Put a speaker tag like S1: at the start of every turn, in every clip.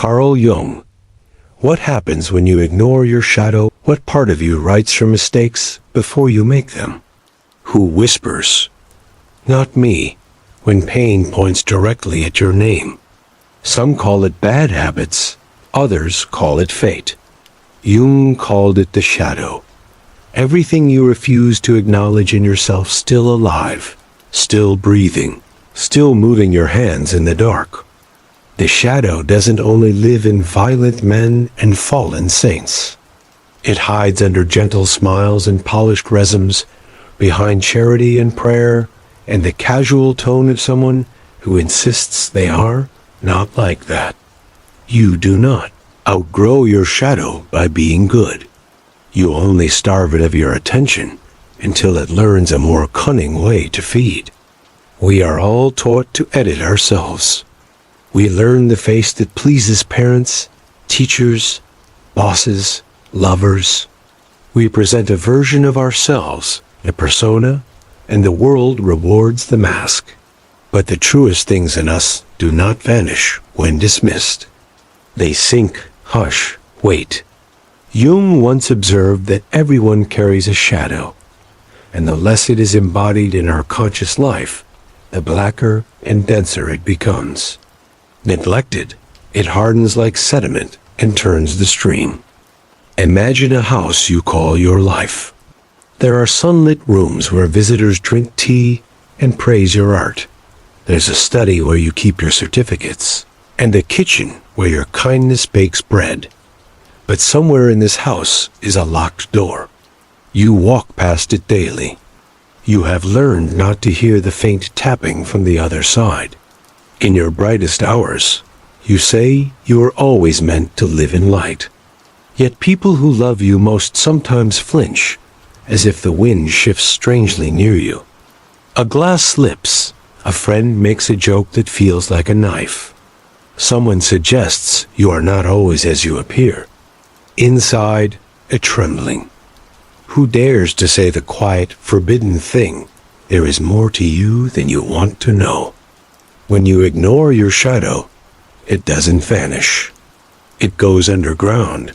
S1: Carl Jung. What happens when you ignore your shadow? What part of you writes your mistakes before you make them? Who whispers, "Not me," when pain points directly at your name? Some call it bad habits, others call it fate. Jung called it the shadow. Everything you refuse to acknowledge in yourself still alive, still breathing, still moving your hands in the dark. The shadow doesn't only live in violent men and fallen saints. It hides under gentle smiles and polished resumes, behind charity and prayer, and the casual tone of someone who insists they are not like that. You do not outgrow your shadow by being good. You only starve it of your attention until it learns a more cunning way to feed. We are all taught to edit ourselves. We learn the face that pleases parents, teachers, bosses, lovers. We present a version of ourselves, a persona, and the world rewards the mask. But the truest things in us do not vanish when dismissed. They sink, hush, wait. Jung once observed that everyone carries a shadow, and the less it is embodied in our conscious life, the blacker and denser it becomes. Neglected, it hardens like sediment and turns the stream. Imagine a house you call your life. There are sunlit rooms where visitors drink tea and praise your art. There's a study where you keep your certificates, and a kitchen where your kindness bakes bread. But somewhere in this house is a locked door. You walk past it daily. You have learned not to hear the faint tapping from the other side. In your brightest hours, you say you were always meant to live in light. Yet people who love you most sometimes flinch, as if the wind shifts strangely near you. A glass slips. A friend makes a joke that feels like a knife. Someone suggests you are not always as you appear. Inside, a trembling. Who dares to say the quiet, forbidden thing, "There is more to you than you want to know"? When you ignore your shadow, it doesn't vanish. It goes underground,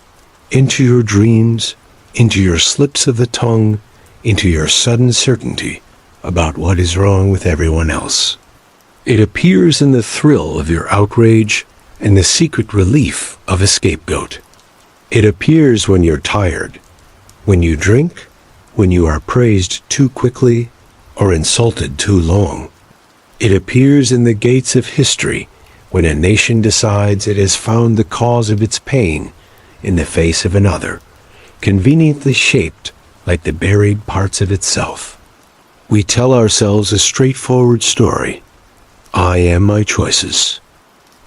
S1: into your dreams, into your slips of the tongue, into your sudden certainty about what is wrong with everyone else. It appears in the thrill of your outrage and the secret relief of a scapegoat. It appears when you're tired, when you drink, when you are praised too quickly or insulted too long. It appears in the gates of history when a nation decides it has found the cause of its pain in the face of another, conveniently shaped like the buried parts of itself. We tell ourselves a straightforward story. I am my choices.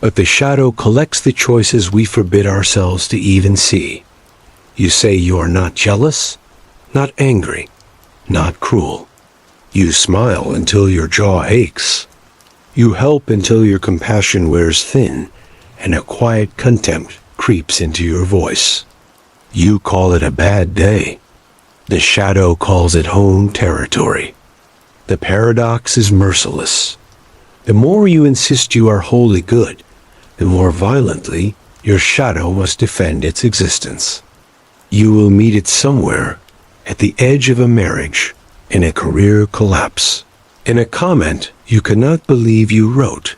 S1: But the shadow collects the choices we forbid ourselves to even see. You say you are not jealous, not angry, not cruel. You smile until your jaw aches. You help until your compassion wears thin, and a quiet contempt creeps into your voice. You call it a bad day. The shadow calls it home territory. The paradox is merciless. The more you insist you are wholly good, the more violently your shadow must defend its existence. You will meet it somewhere, at the edge of a marriage, in a career collapse, in a comment you cannot believe you wrote,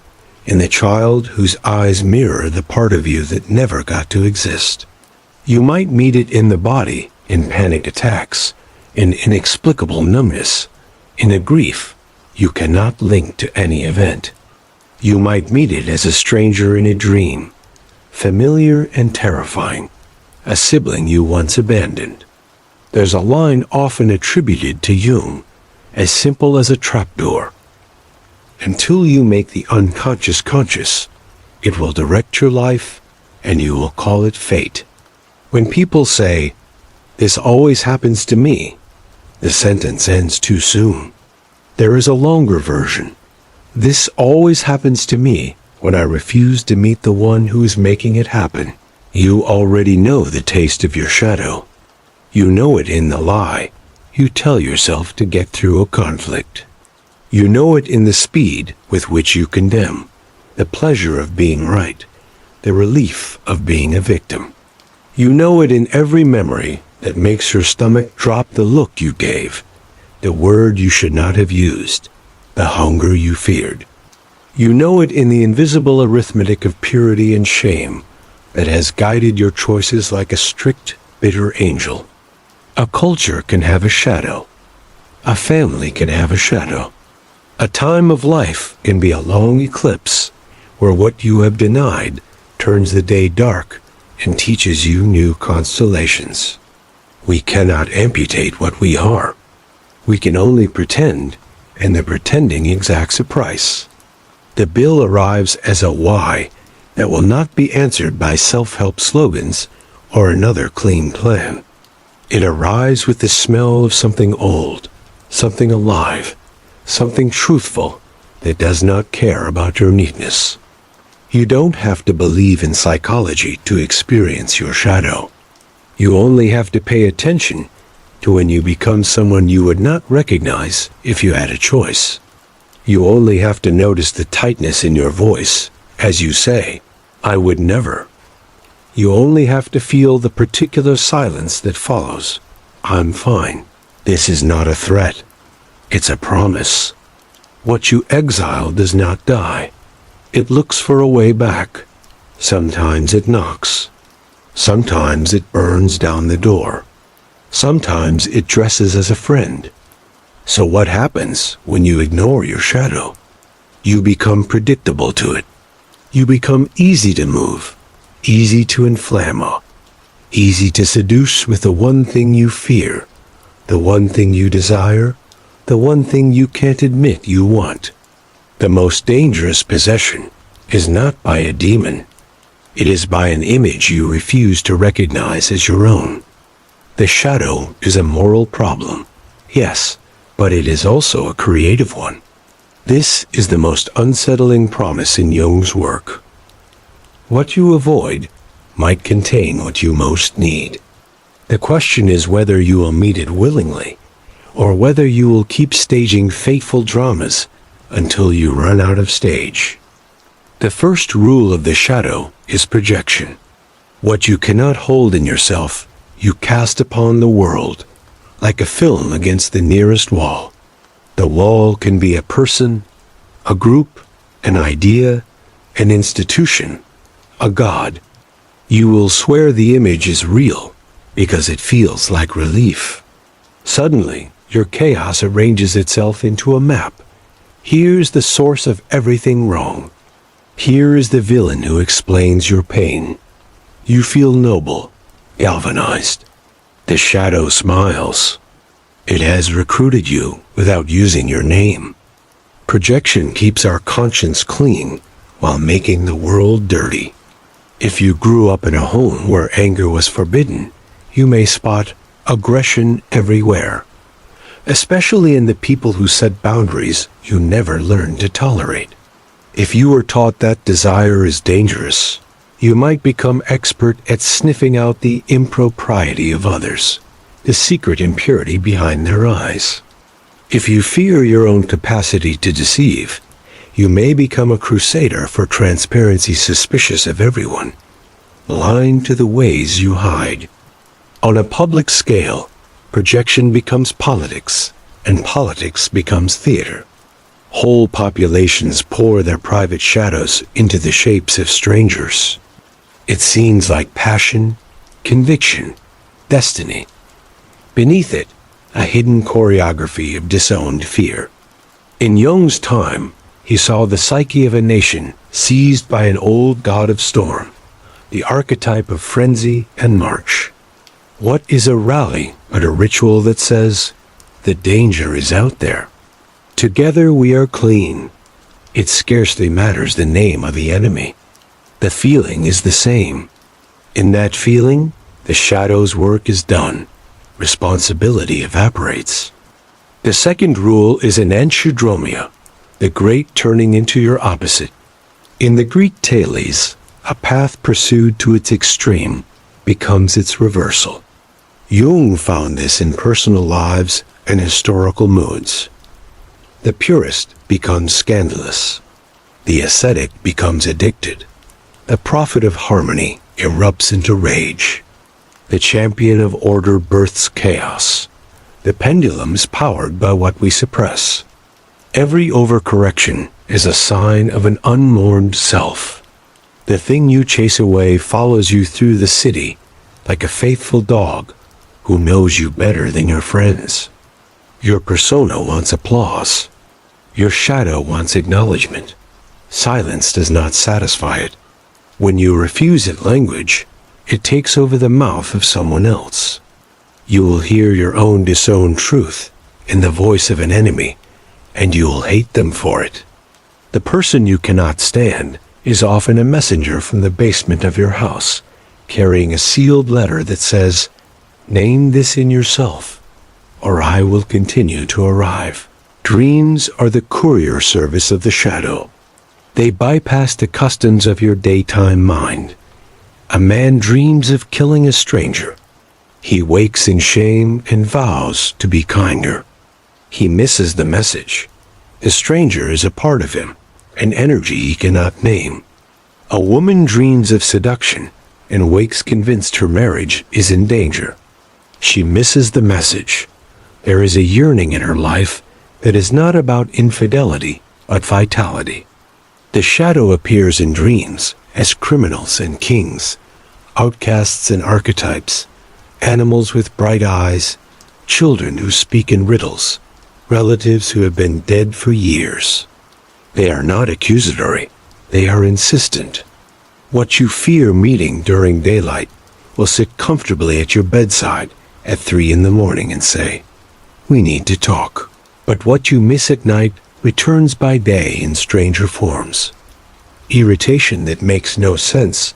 S1: in the child whose eyes mirror the part of you that never got to exist. You might meet it in the body, in panicked attacks, in inexplicable numbness, in a grief you cannot link to any event. You might meet it as a stranger in a dream, familiar and terrifying, a sibling you once abandoned. There's a line often attributed to Jung, as simple as a trapdoor. Until you make the unconscious conscious, it will direct your life, and you will call it fate. When people say, "This always happens to me," the sentence ends too soon. There is a longer version. This always happens to me when I refuse to meet the one who is making it happen. You already know the taste of your shadow. You know it in the lie you tell yourself to get through a conflict. You know it in the speed with which you condemn, the pleasure of being right, the relief of being a victim. You know it in every memory that makes your stomach drop, the look you gave, the word you should not have used, the hunger you feared. You know it in the invisible arithmetic of purity and shame that has guided your choices like a strict, bitter angel. A culture can have a shadow. A family can have a shadow. A time of life can be a long eclipse where what you have denied turns the day dark and teaches you new constellations. We cannot amputate what we are. We can only pretend, and the pretending exacts a price. The bill arrives as a why that will not be answered by self-help slogans or another clean plan. It arrives with the smell of something old, something alive, something truthful that does not care about your neatness. You don't have to believe in psychology to experience your shadow. You only have to pay attention to when you become someone you would not recognize if you had a choice. You only have to notice the tightness in your voice as you say, "I would never." You only have to feel the particular silence that follows. "I'm fine." This is not a threat. It's a promise. What you exile does not die. It looks for a way back. Sometimes it knocks. Sometimes it burns down the door. Sometimes it dresses as a friend. So what happens when you ignore your shadow? You become predictable to it. You become easy to move, easy to inflame, easy to seduce with the one thing you fear, the one thing you desire, the one thing you can't admit you want. The most dangerous possession is not by a demon. It is by an image you refuse to recognize as your own. The shadow is a moral problem, yes, but it is also a creative one. This is the most unsettling promise in Jung's work. What you avoid might contain what you most need. The question is whether you will meet it willingly, or whether you will keep staging fateful dramas until you run out of stage. The first rule of the shadow is projection. What you cannot hold in yourself, you cast upon the world, like a film against the nearest wall. The wall can be a person, a group, an idea, an institution, a god. You will swear the image is real because it feels like relief. Suddenly, your chaos arranges itself into a map. Here's the source of everything wrong. Here is the villain who explains your pain. You feel noble, galvanized. The shadow smiles. It has recruited you without using your name. Projection keeps our conscience clean while making the world dirty. If you grew up in a home where anger was forbidden, you may spot aggression everywhere, especially in the people who set boundaries you never learned to tolerate. If you were taught that desire is dangerous, you might become expert at sniffing out the impropriety of others, the secret impurity behind their eyes. If you fear your own capacity to deceive, you may become a crusader for transparency, suspicious of everyone, blind to the ways you hide. On a public scale, projection becomes politics, and politics becomes theater. Whole populations pour their private shadows into the shapes of strangers. It seems like passion, conviction, destiny. Beneath it, a hidden choreography of disowned fear. In Jung's time, he saw the psyche of a nation seized by an old god of storm, the archetype of frenzy and march. What is a rally but a ritual that says, the danger is out there? Together we are clean. It scarcely matters the name of the enemy. The feeling is the same. In that feeling, the shadow's work is done. Responsibility evaporates. The second rule is an enchidromia, the great turning into your opposite. In the Greek Thales, a path pursued to its extreme becomes its reversal. Jung found this in personal lives and historical moods. The purist becomes scandalous. The ascetic becomes addicted. The prophet of harmony erupts into rage. The champion of order births chaos. The pendulum is powered by what we suppress. Every overcorrection is a sign of an unmourned self. The thing you chase away follows you through the city like a faithful dog who knows you better than your friends. Your persona wants applause. Your shadow wants acknowledgement. Silence does not satisfy it. When you refuse it language, it takes over the mouth of someone else. You will hear your own disowned truth in the voice of an enemy, and you will hate them for it. The person you cannot stand is often a messenger from the basement of your house, carrying a sealed letter that says, "Name this in yourself, or I will continue to arrive." Dreams are the courier service of the shadow. They bypass the customs of your daytime mind. A man dreams of killing a stranger. He wakes in shame and vows to be kinder. He misses the message. The stranger is a part of him, an energy he cannot name. A woman dreams of seduction and wakes convinced her marriage is in danger. She misses the message. There is a yearning in her life that is not about infidelity, but vitality. The shadow appears in dreams as criminals and kings, outcasts and archetypes, animals with bright eyes, children who speak in riddles, relatives who have been dead for years. They are not accusatory, they are insistent. What you fear meeting during daylight will sit comfortably at your bedside at 3 in the morning and say, "We need to talk." But what you miss at night returns by day in stranger forms. Irritation that makes no sense,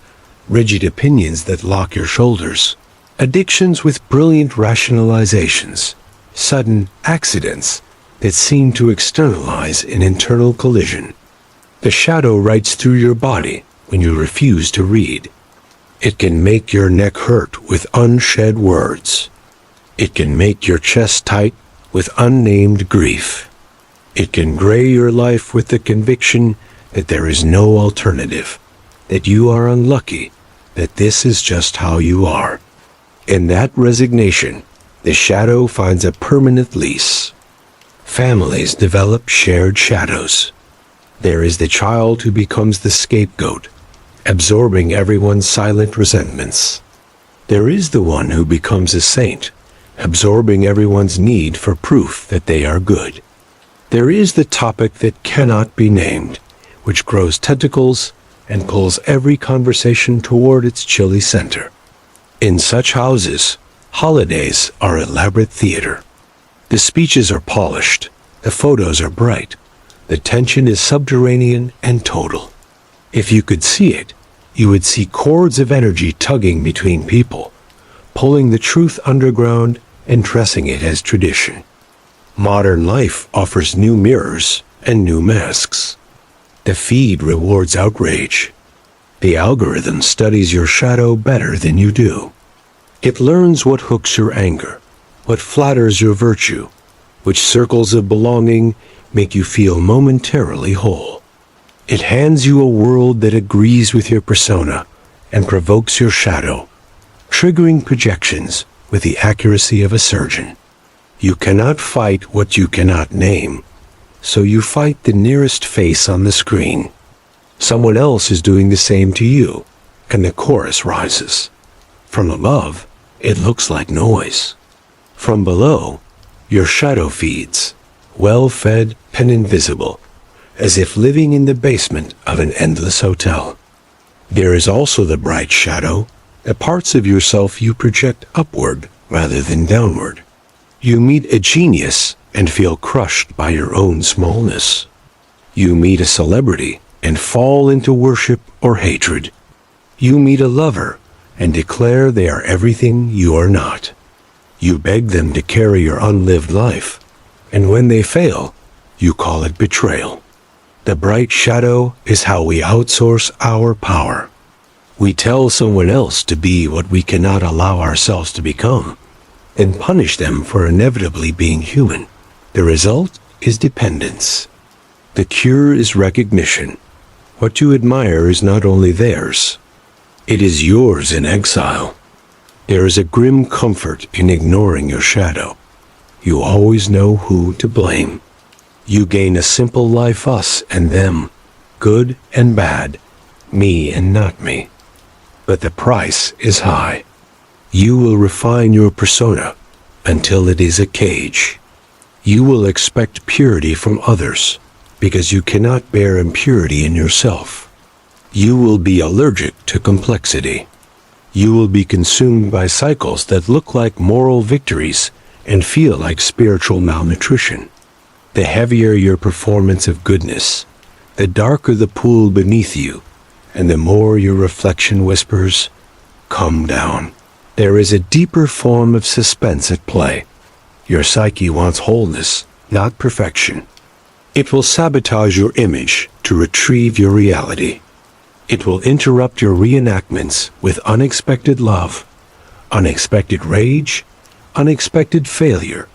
S1: rigid opinions that lock your shoulders, addictions with brilliant rationalizations, sudden accidents that seem to externalize an internal collision. The shadow writes through your body when you refuse to read. It can make your neck hurt with unshed words. It can make your chest tight with unnamed grief. It can gray your life with the conviction that there is no alternative, that you are unlucky, that this is just how you are. In that resignation, the shadow finds a permanent lease. Families develop shared shadows. There is the child who becomes the scapegoat, absorbing everyone's silent resentments. There is the one who becomes a saint, absorbing everyone's need for proof that they are good. There is the topic that cannot be named, which grows tentacles and pulls every conversation toward its chilly center. In such houses, holidays are elaborate theater. The speeches are polished, the photos are bright, the tension is subterranean and total. If you could see it, you would see cords of energy tugging between people, pulling the truth underground and dressing it as tradition. Modern life offers new mirrors and new masks. The feed rewards outrage. The algorithm studies your shadow better than you do. It learns what hooks your anger, what flatters your virtue, which circles of belonging make you feel momentarily whole. It hands you a world that agrees with your persona and provokes your shadow, triggering projections with the accuracy of a surgeon. You cannot fight what you cannot name, so you fight the nearest face on the screen. Someone else is doing the same to you, and the chorus rises. From above, it looks like noise. From below, your shadow feeds, well-fed and invisible, as if living in the basement of an endless hotel. There is also the bright shadow, the parts of yourself you project upward rather than downward. You meet a genius and feel crushed by your own smallness. You meet a celebrity and fall into worship or hatred. You meet a lover and declare they are everything you are not. You beg them to carry your unlived life, and when they fail, you call it betrayal. The bright shadow is how we outsource our power. We tell someone else to be what we cannot allow ourselves to become, and punish them for inevitably being human. The result is dependence. The cure is recognition. What you admire is not only theirs, It is yours in exile. There is a grim comfort in ignoring your shadow. You always know who to blame. You gain a simple life, us and them, good and bad, me and not me. But the price is high. You will refine your persona until it is a cage. You will expect purity from others because you cannot bear impurity in yourself. You will be allergic to complexity. You will be consumed by cycles that look like moral victories and feel like spiritual malnutrition. The heavier your performance of goodness, the darker the pool beneath you, and the more your reflection whispers, "Come down." There is a deeper form of suspense at play. Your psyche wants wholeness, not perfection. It will sabotage your image to retrieve your reality. It will interrupt your reenactments with unexpected love, unexpected rage, unexpected failure.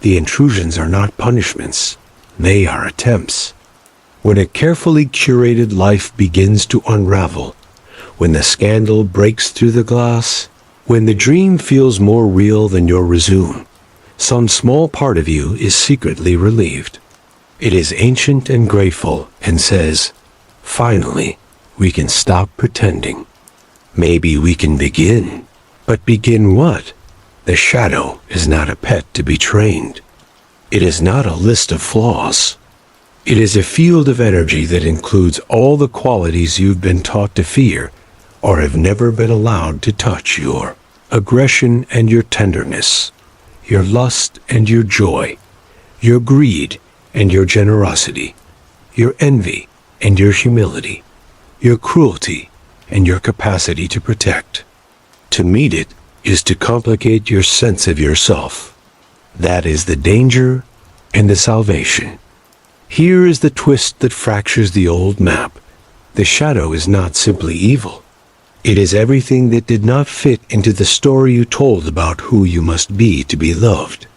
S1: The intrusions are not punishments, they are attempts. When a carefully curated life begins to unravel, when the scandal breaks through the glass, when the dream feels more real than your resume, some small part of you is secretly relieved. It is ancient and grateful and says, "Finally, we can stop pretending. Maybe we can begin." But begin what? The shadow is not a pet to be trained. It is not a list of flaws. It is a field of energy that includes all the qualities you've been taught to fear or have never been allowed to touch: your aggression and your tenderness, your lust and your joy, your greed and your generosity, your envy and your humility, your cruelty and your capacity to protect. To meet it is to complicate your sense of yourself. That is the danger and the salvation. Here is the twist that fractures the old map. The shadow is not simply evil. It is everything that did not fit into the story you told about who you must be to be loved.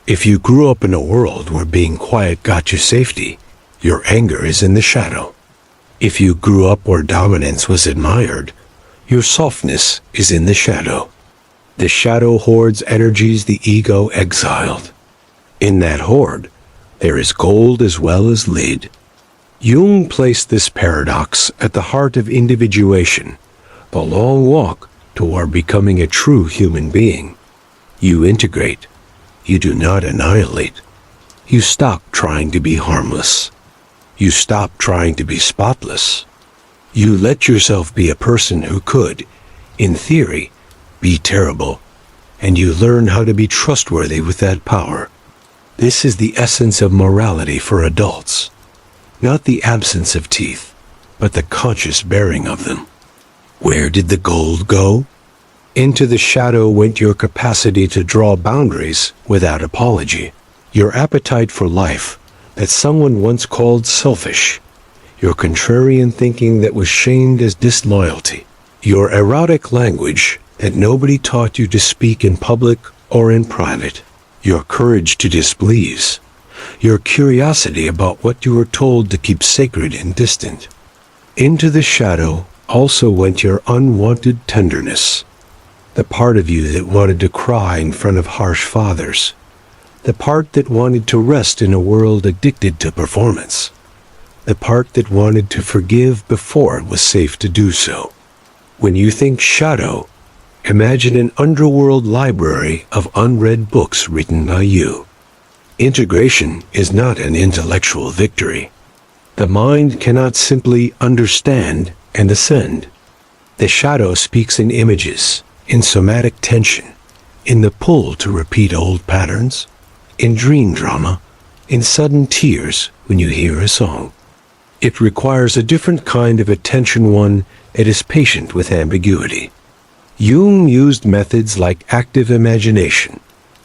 S1: If you grew up in a world where being quiet got you safety, your anger is in the shadow. If you grew up where dominance was admired, your softness is in the shadow. The shadow hoards energies the ego exiled. In that hoard, there is gold as well as lead. Jung placed this paradox at the heart of individuation, the long walk toward becoming a true human being. You integrate. You do not annihilate. You stop trying to be harmless. You stop trying to be spotless. You let yourself be a person who could, in theory, be terrible, and you learn how to be trustworthy with that power. This is the essence of morality for adults. Not the absence of teeth, but the conscious bearing of them. Where did the gold go? Into the shadow went your capacity to draw boundaries without apology. Your appetite for life that someone once called selfish. Your contrarian thinking that was shamed as disloyalty. Your erotic language that nobody taught you to speak in public or in private. Your courage to displease. Your curiosity about what you were told to keep sacred and distant. Into the shadow also went your unwanted tenderness. The part of you that wanted to cry in front of harsh fathers. The part that wanted to rest in a world addicted to performance. The part that wanted to forgive before it was safe to do so. When you think shadow, imagine an underworld library of unread books written by you. Integration is not an intellectual victory. The mind cannot simply understand and ascend. The shadow speaks in images, in somatic tension, in the pull to repeat old patterns, in dream drama, in sudden tears when you hear a song. It requires a different kind of attention, one that is patient with ambiguity. Jung used methods like active imagination,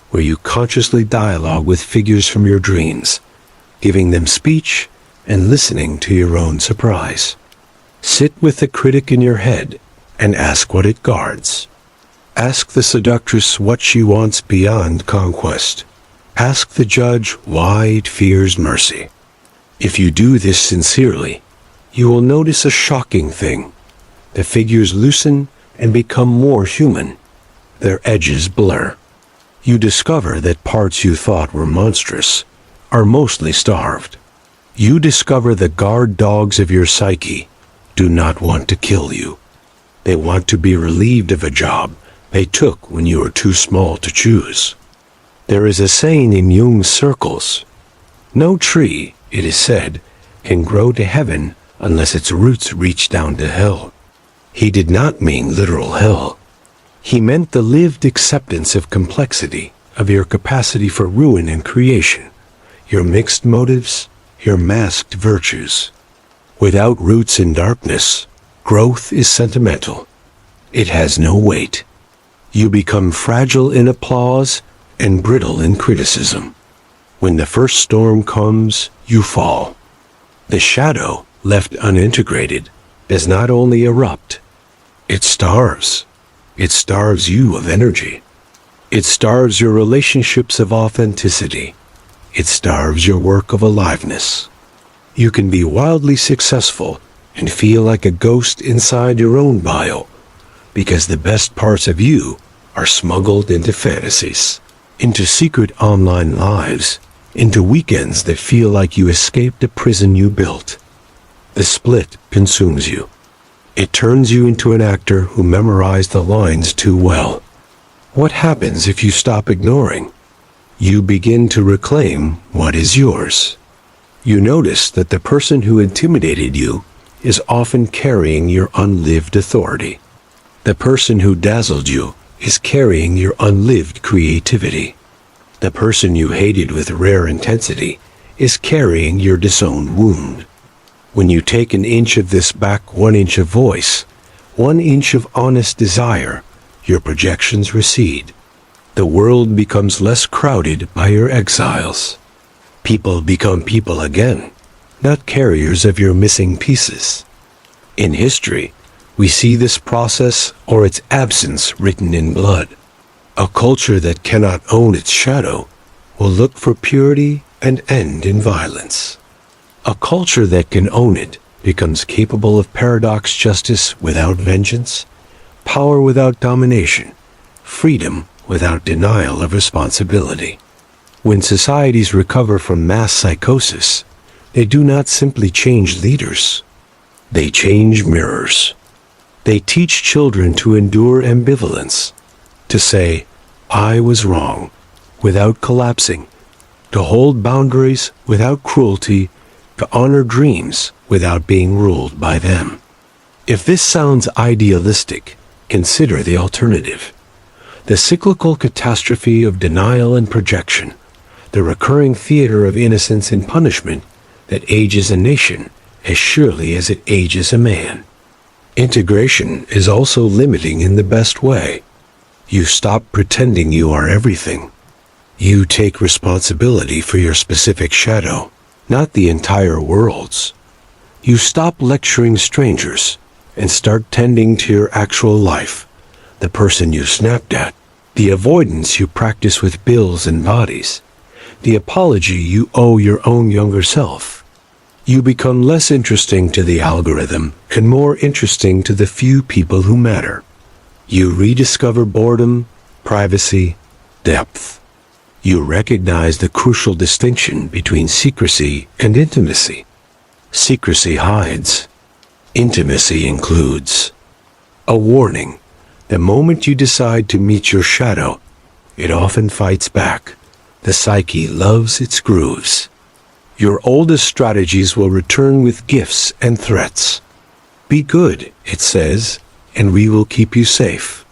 S1: where you consciously dialogue with figures from your dreams, giving them speech and listening to your own surprise. Sit with the critic in your head and ask what it guards. Ask the seductress what she wants beyond conquest. Ask the judge why it fears mercy. If you do this sincerely, you will notice a shocking thing. The figures loosen and become more human. Their edges blur. You discover that parts you thought were monstrous are mostly starved. You discover the guard dogs of your psyche do not want to kill you. They want to be relieved of a job they took when you were too small to choose. There is a saying in Jung's circles: no tree, it is said, can grow to heaven unless its roots reach down to hell. He did not mean literal hell. He meant the lived acceptance of complexity, of your capacity for ruin and creation, your mixed motives, your masked virtues. Without roots in darkness, growth is sentimental. It has no weight. You become fragile in applause and brittle in criticism. When the first storm comes, you fall. The shadow, left unintegrated, does not only erupt, it starves. It starves you of energy. It starves your relationships of authenticity. It starves your work of aliveness. You can be wildly successful and feel like a ghost inside your own bio, because the best parts of you are smuggled into fantasies, into secret online lives, into weekends that feel like you escaped a prison you built. The split consumes you. It turns you into an actor who memorized the lines too well. What happens if you stop ignoring? You begin to reclaim what is yours. You notice that the person who intimidated you is often carrying your unlived authority. The person who dazzled you is carrying your unlived creativity. The person you hated with rare intensity is carrying your disowned wound. When you take an inch of this back, 1 inch of voice, 1 inch of honest desire, your projections recede. The world becomes less crowded by your exiles. People become people again, not carriers of your missing pieces. In history, we see this process or its absence written in blood. A culture that cannot own its shadow will look for purity and end in violence. A culture that can own it becomes capable of paradox, justice without vengeance, power without domination, freedom without denial of responsibility. When societies recover from mass psychosis, they do not simply change leaders. They change mirrors. They teach children to endure ambivalence, to say, "I was wrong," without collapsing, to hold boundaries without cruelty, to honor dreams without being ruled by them. If this sounds idealistic, consider the alternative. The cyclical catastrophe of denial and projection, the recurring theater of innocence and punishment that ages a nation as surely as it ages a man. Integration is also limiting in the best way. You stop pretending you are everything. You take responsibility for your specific shadow, not the entire world's. You stop lecturing strangers and start tending to your actual life, the person you snapped at, the avoidance you practice with bills and bodies, the apology you owe your own younger self. You become less interesting to the algorithm and more interesting to the few people who matter. You rediscover boredom, privacy, depth. You recognize the crucial distinction between secrecy and intimacy. Secrecy hides. Intimacy includes. A warning: the moment you decide to meet your shadow, it often fights back. The psyche loves its grooves. Your oldest strategies will return with gifts and threats. Be good, it says, and we will keep you safe.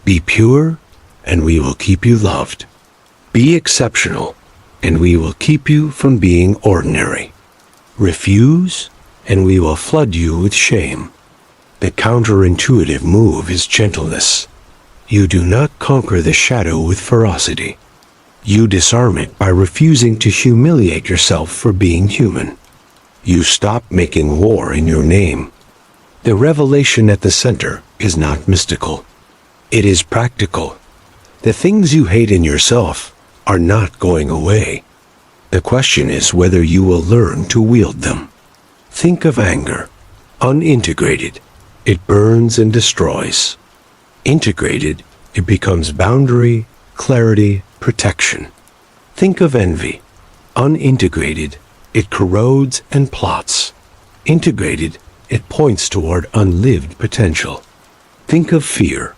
S1: Be pure, and we will keep you loved. Be exceptional, and we will keep you from being ordinary. Refuse, and we will flood you with shame. The counterintuitive move is gentleness. You do not conquer the shadow with ferocity. You disarm it by refusing to humiliate yourself for being human. You stop making war in your name. The revelation at the center is not mystical. It is practical. The things you hate in yourself are not going away. The question is whether you will learn to wield them. Think of anger, unintegrated, it burns and destroys. Integrated, it becomes boundary, clarity, protection. Think of envy. Unintegrated, it corrodes and plots. Integrated, it points toward unlived potential. Think of fear.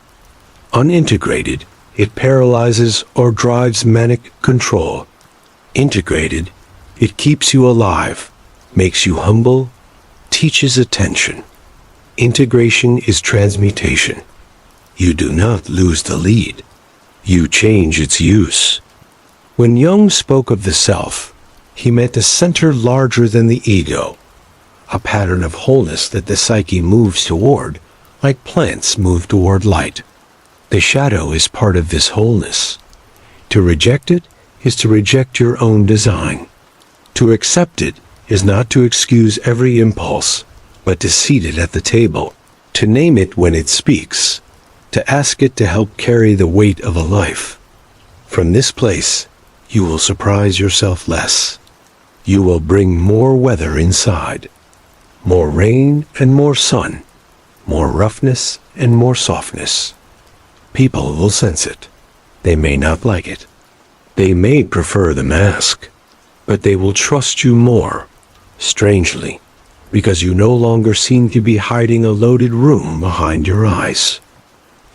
S1: Unintegrated, it paralyzes or drives manic control. Integrated, it keeps you alive, makes you humble, teaches attention. Integration is transmutation. You do not lose the lead. You change its use. When Jung spoke of the self, he meant a center larger than the ego, a pattern of wholeness that the psyche moves toward, like plants move toward light. The shadow is part of this wholeness. To reject it is to reject your own design. To accept it is not to excuse every impulse, but to seat it at the table, to name it when it speaks, to ask it to help carry the weight of a life. From this place, you will surprise yourself less. You will bring more weather inside, more rain and more sun, more roughness and more softness. People will sense it. They may not like it. They may prefer the mask, but they will trust you more, strangely, because you no longer seem to be hiding a loaded room behind your eyes.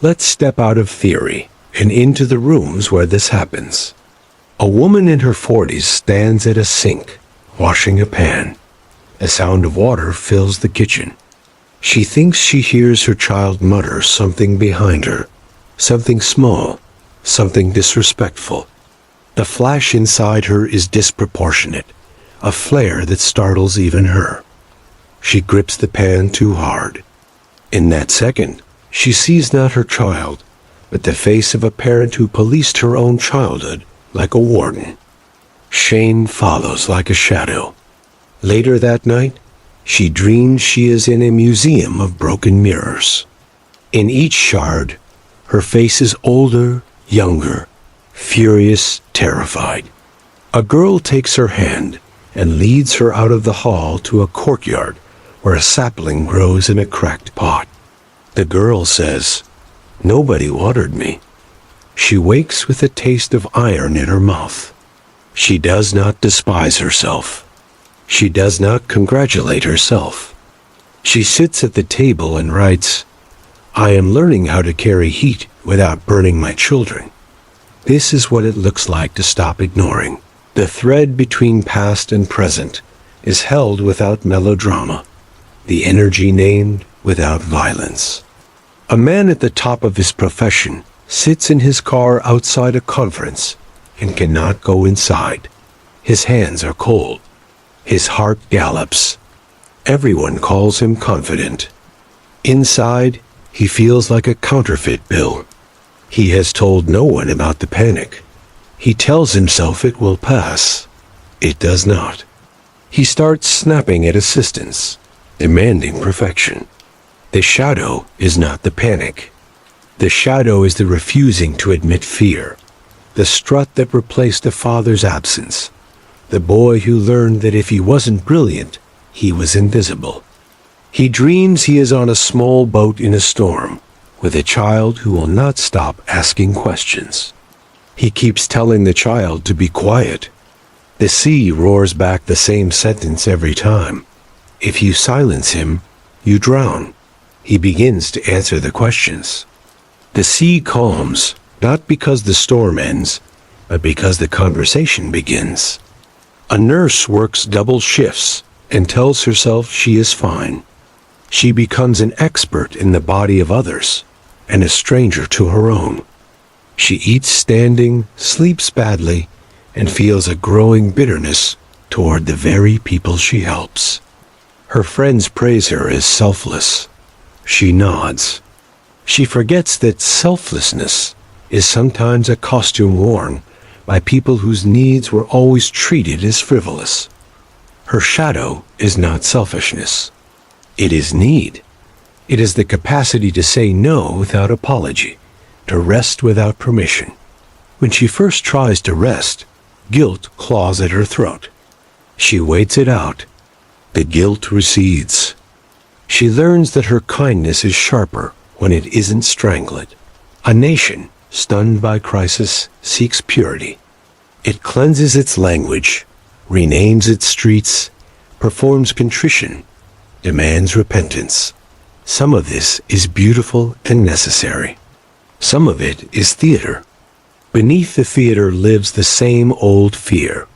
S1: Let's step out of theory and into the rooms where this happens. A woman in her 40s stands at a sink, washing a pan. A sound of water fills the kitchen. She thinks she hears her child mutter something behind her, something small, something disrespectful. The flash inside her is disproportionate, a flare that startles even her. She grips the pan too hard. In that second, she sees not her child, but the face of a parent who policed her own childhood like a warden. Shame follows like a shadow. Later that night, she dreams she is in a museum of broken mirrors. In each shard, her face is older, younger, furious, terrified. A girl takes her hand and leads her out of the hall to a courtyard where a sapling grows in a cracked pot. The girl says, "Nobody watered me." She wakes with a taste of iron in her mouth. She does not despise herself. She does not congratulate herself. She sits at the table and writes, "I am learning how to carry heat without burning my children." This is what it looks like to stop ignoring. The thread between past and present is held without melodrama, the energy named without violence. A man at the top of his profession sits in his car outside a conference and cannot go inside. His hands are cold. His heart gallops. Everyone calls him confident. Inside, he feels like a counterfeit bill. He has told no one about the panic. He tells himself it will pass. It does not. He starts snapping at assistants, demanding perfection. The shadow is not the panic. The shadow is the refusing to admit fear, the strut that replaced the father's absence, the boy who learned that if he wasn't brilliant, he was invisible. He dreams he is on a small boat in a storm, with a child who will not stop asking questions. He keeps telling the child to be quiet. The sea roars back the same sentence every time. If you silence him, you drown. He begins to answer the questions. The sea calms, not because the storm ends, but because the conversation begins. A nurse works double shifts and tells herself she is fine. She becomes an expert in the body of others and a stranger to her own. She eats standing, sleeps badly, and feels a growing bitterness toward the very people she helps. Her friends praise her as selfless. She nods. She forgets that selflessness is sometimes a costume worn by people whose needs were always treated as frivolous. Her shadow is not selfishness. It is need. It is the capacity to say no without apology, to rest without permission. When she first tries to rest, guilt claws at her throat. She waits it out. The guilt recedes. She learns that her kindness is sharper when it isn't strangled. A nation, stunned by crisis, seeks purity. It cleanses its language, renames its streets, performs contrition, demands repentance. Some of this is beautiful and necessary. Some of it is theater. Beneath the theater lives the same old fear.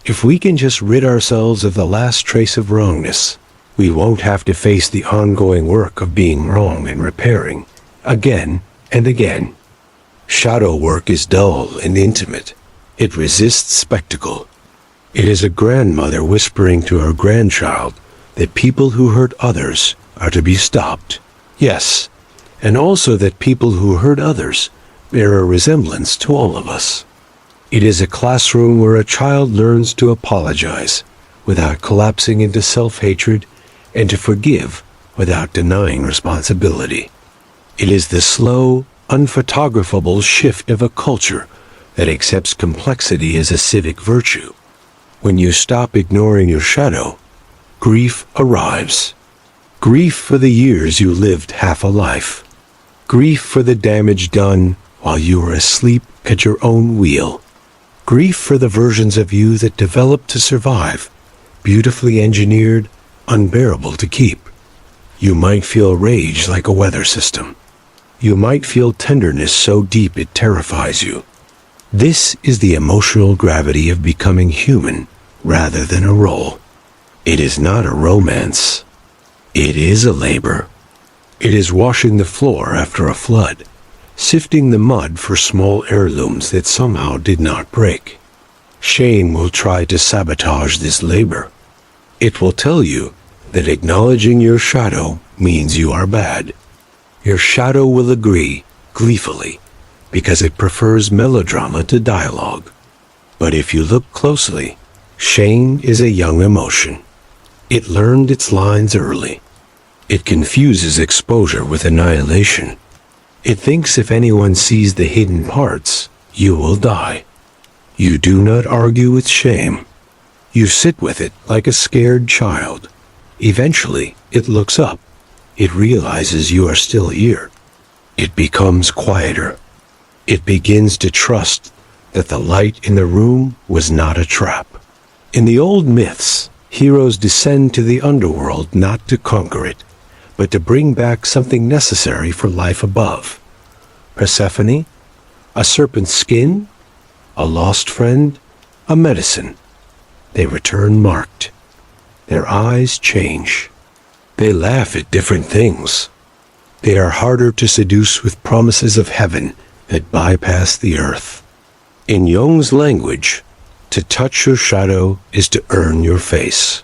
S1: If we can just rid ourselves of the last trace of wrongness, we won't have to face the ongoing work of being wrong and repairing, again and again. Shadow work is dull and intimate. It resists spectacle. It is a grandmother whispering to her grandchild that people who hurt others are to be stopped. Yes, and also that people who hurt others bear a resemblance to all of us. It is a classroom where a child learns to apologize without collapsing into self-hatred and to forgive without denying responsibility. It is the slow, unphotographable shift of a culture that accepts complexity as a civic virtue. When you stop ignoring your shadow, grief arrives. Grief for the years you lived half a life. Grief for the damage done while you were asleep at your own wheel. Grief for the versions of you that developed to survive, beautifully engineered, unbearable to keep. You might feel rage like a weather system. You might feel tenderness so deep it terrifies you. This is the emotional gravity of becoming human rather than a role. It is not a romance. It is a labor. It is washing the floor after a flood, sifting the mud for small heirlooms that somehow did not break. Shame will try to sabotage this labor. It will tell you that acknowledging your shadow means you are bad. Your shadow will agree, gleefully, because it prefers melodrama to dialogue. But if you look closely, shame is a young emotion. It learned its lines early. It confuses exposure with annihilation. It thinks if anyone sees the hidden parts, you will die. You do not argue with shame. You sit with it like a scared child. Eventually, it looks up. It realizes you are still here. It becomes quieter. It begins to trust that the light in the room was not a trap. In the old myths, heroes descend to the underworld not to conquer it, but to bring back something necessary for life above. Persephone, a serpent's skin, a lost friend, a medicine. They return marked. Their eyes change. They laugh at different things. They are harder to seduce with promises of heaven that bypass the earth. In Jung's language, to touch your shadow is to earn your face.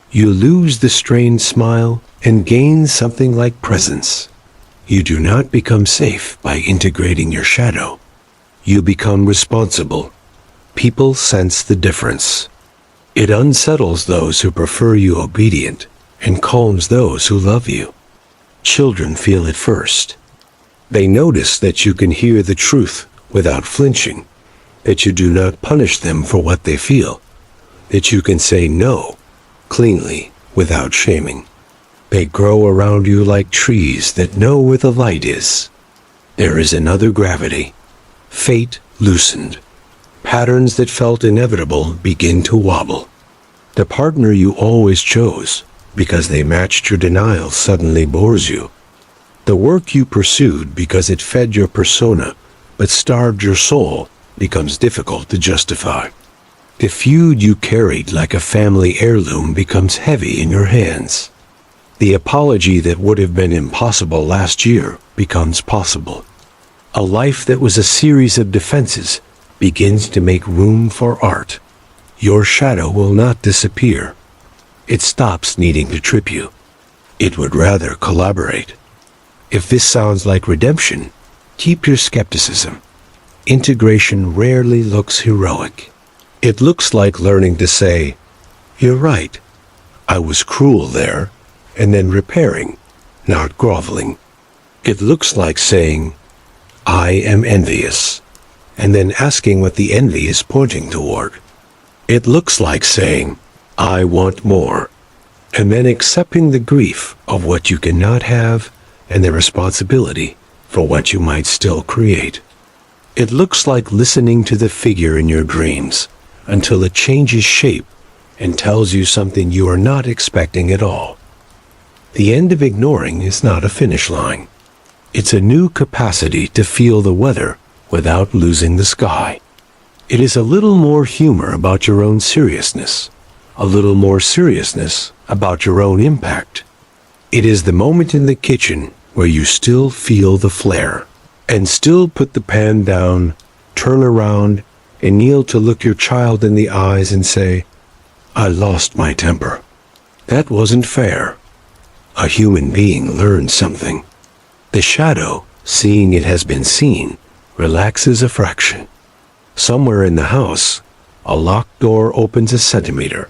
S1: You lose the strained smile and gain something like presence. You do not become safe by integrating your shadow. You become responsible. People sense the difference. It unsettles those who prefer you obedient and calms those who love you. Children feel it first. They notice that you can hear the truth without flinching, that you do not punish them for what they feel, that you can say no cleanly without shaming. They grow around you like trees that know where the light is. There is another gravity. Fate loosened. Patterns that felt inevitable begin to wobble. The partner you always chose because they matched your denial suddenly bores you. The work you pursued because it fed your persona but starved your soul becomes difficult to justify. The feud you carried like a family heirloom becomes heavy in your hands. The apology that would have been impossible last year becomes possible. A life that was a series of defenses begins to make room for art. Your shadow will not disappear. It stops needing to trip you. It would rather collaborate. If this sounds like redemption, keep your skepticism. Integration rarely looks heroic. It looks like learning to say, "You're right. I was cruel there," and then repairing, not groveling. It looks like saying, "I am envious," and then asking what the envy is pointing toward. It looks like saying, "I want more," and then accepting the grief of what you cannot have and the responsibility for what you might still create. It looks like listening to the figure in your dreams until it changes shape and tells you something you are not expecting at all. The end of ignoring is not a finish line. It's a new capacity to feel the weather without losing the sky. It is a little more humor about your own seriousness, a little more seriousness about your own impact. It is the moment in the kitchen where you still feel the flare, and still put the pan down, turn around, and kneel to look your child in the eyes and say, "I lost my temper. That wasn't fair." A human being learns something. The shadow, seeing it has been seen, relaxes a fraction. Somewhere in the house, a locked door opens a centimeter.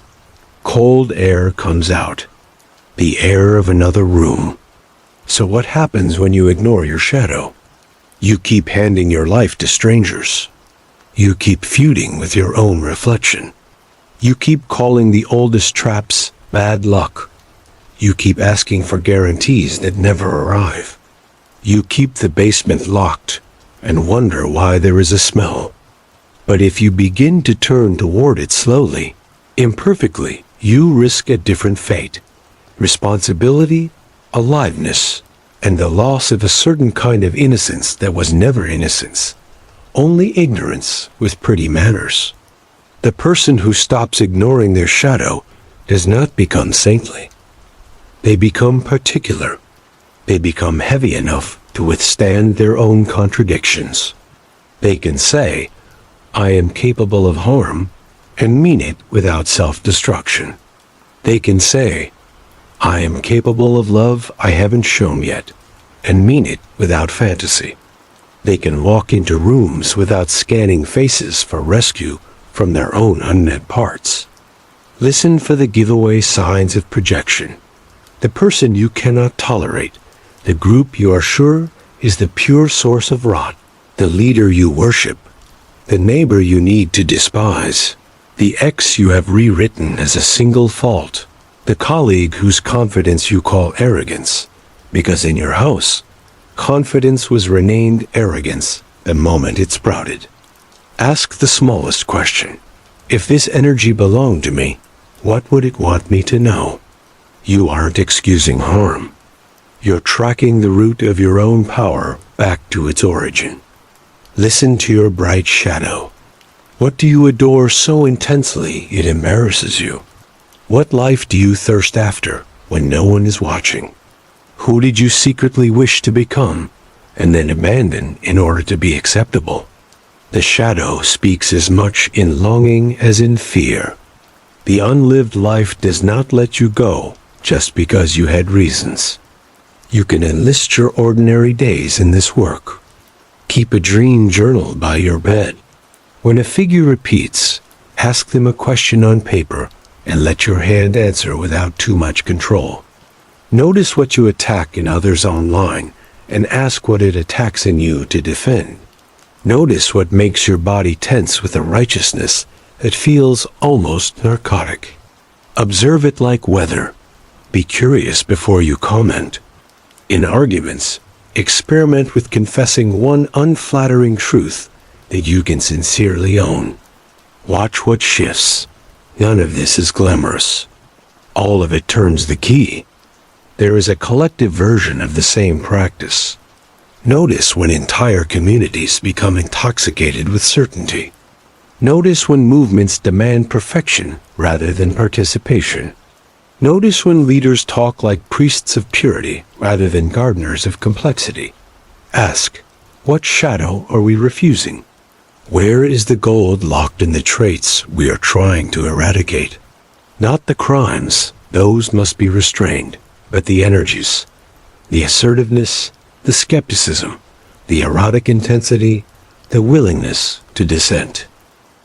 S1: Cold air comes out. The air of another room. So what happens when you ignore your shadow? You keep handing your life to strangers. You keep feuding with your own reflection. You keep calling the oldest traps bad luck. You keep asking for guarantees that never arrive. You keep the basement locked and wonder why there is a smell. But if you begin to turn toward it slowly, imperfectly, you risk a different fate. Responsibility, aliveness, and the loss of a certain kind of innocence that was never innocence, only ignorance with pretty manners. The person who stops ignoring their shadow does not become saintly. They become particular. They become heavy enough to withstand their own contradictions. They can say, "I am capable of harm," and mean it without self-destruction. They can say, "I am capable of love I haven't shown yet," and mean it without fantasy. They can walk into rooms without scanning faces for rescue from their own unmet parts. Listen for the giveaway signs of projection. The person you cannot tolerate, the group you are sure is the pure source of rot, the leader you worship, the neighbor you need to despise, the ex you have rewritten as a single fault, the colleague whose confidence you call arrogance, because in your house, confidence was renamed arrogance the moment it sprouted. Ask the smallest question. If this energy belonged to me, what would it want me to know? You aren't excusing harm. You're tracking the root of your own power back to its origin. Listen to your bright shadow. What do you adore so intensely it embarrasses you? What life do you thirst after when no one is watching? Who did you secretly wish to become and then abandon in order to be acceptable? The shadow speaks as much in longing as in fear. The unlived life does not let you go just because you had reasons. You can enlist your ordinary days in this work. Keep a dream journal by your bed. When a figure repeats, ask them a question on paper and let your hand answer without too much control. Notice what you attack in others online and ask what it attacks in you to defend. Notice what makes your body tense with a righteousness that feels almost narcotic. Observe it like weather. Be curious before you comment. In arguments, experiment with confessing one unflattering truth that you can sincerely own. Watch what shifts. None of this is glamorous. All of it turns the key. There is a collective version of the same practice. Notice when entire communities become intoxicated with certainty. Notice when movements demand perfection rather than participation. Notice when leaders talk like priests of purity rather than gardeners of complexity. Ask, what shadow are we refusing? Where is the gold locked in the traits we are trying to eradicate? Not the crimes, those must be restrained, but the energies, the assertiveness, the skepticism, the erotic intensity, the willingness to dissent.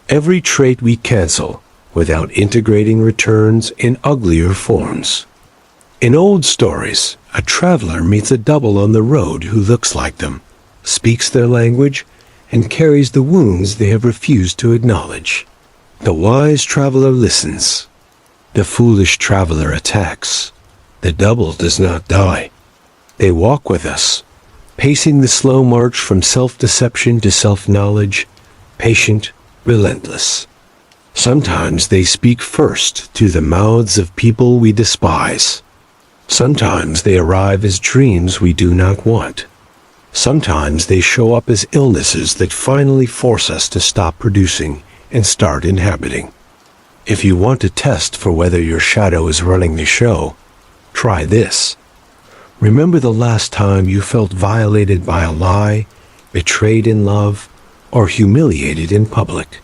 S1: Every trait we cancel without integrating returns in uglier forms. In old stories, a traveler meets a double on the road who looks like them, speaks their language, and carries the wounds they have refused to acknowledge. The wise traveler listens. The foolish traveler attacks. The double does not die. They walk with us, pacing the slow march from self-deception to self-knowledge, patient, relentless. Sometimes they speak first to the mouths of people we despise. Sometimes they arrive as dreams we do not want. Sometimes they show up as illnesses that finally force us to stop producing and start inhabiting. If you want to test for whether your shadow is running the show, try this. Remember the last time you felt violated by a lie, betrayed in love, or humiliated in public.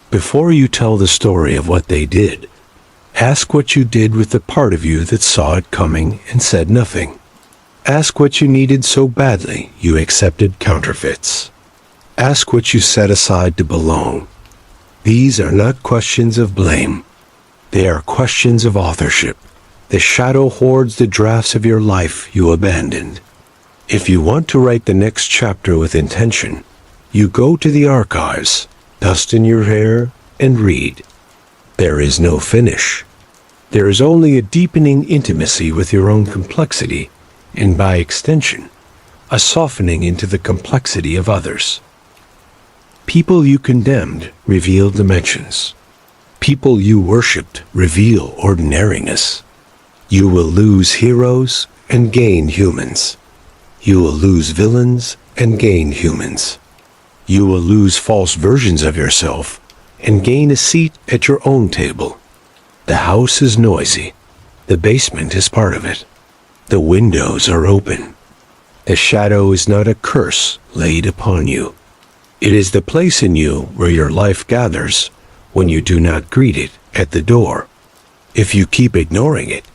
S1: Before you tell the story of what they did, ask what you did with the part of you that saw it coming and said nothing. Ask what you needed so badly you accepted counterfeits. Ask what you set aside to belong. These are not questions of blame. They are questions of authorship. The shadow hoards the drafts of your life you abandoned. If you want to write the next chapter with intention, you go to the archives, dust in your hair, and read. There is no finish. There is only a deepening intimacy with your own complexity, and by extension, a softening into the complexity of others. People you condemned reveal dimensions. People you worshipped reveal ordinariness. You will lose heroes and gain humans. You will lose villains and gain humans. You will lose false versions of yourself and gain a seat at your own table. The house is noisy. The basement is part of it. The windows are open. The shadow is not a curse laid upon you. It is the place in you where your life gathers when you do not greet it at the door. If you keep ignoring it,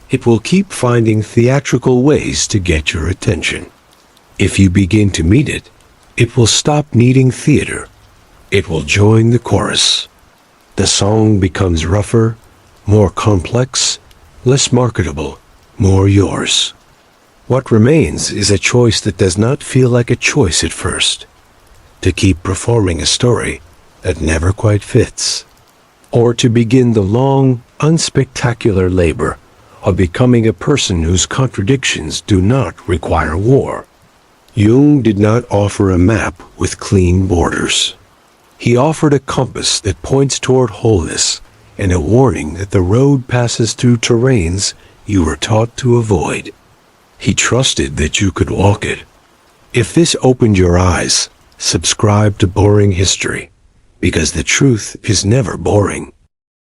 S1: it will keep finding theatrical ways to get your attention. If you begin to meet it, it will stop needing theater. It will join the chorus. The song becomes rougher, more complex, less marketable, more yours. What remains is a choice that does not feel like a choice at first. To keep performing a story that never quite fits. Or to begin the long, unspectacular labor of becoming a person whose contradictions do not require war. Jung did not offer a map with clean borders. He offered a compass that points toward wholeness and a warning that the road passes through terrains you were taught to avoid. He trusted that you could walk it. If this opened your eyes, subscribe to Boring History, because the truth is never boring.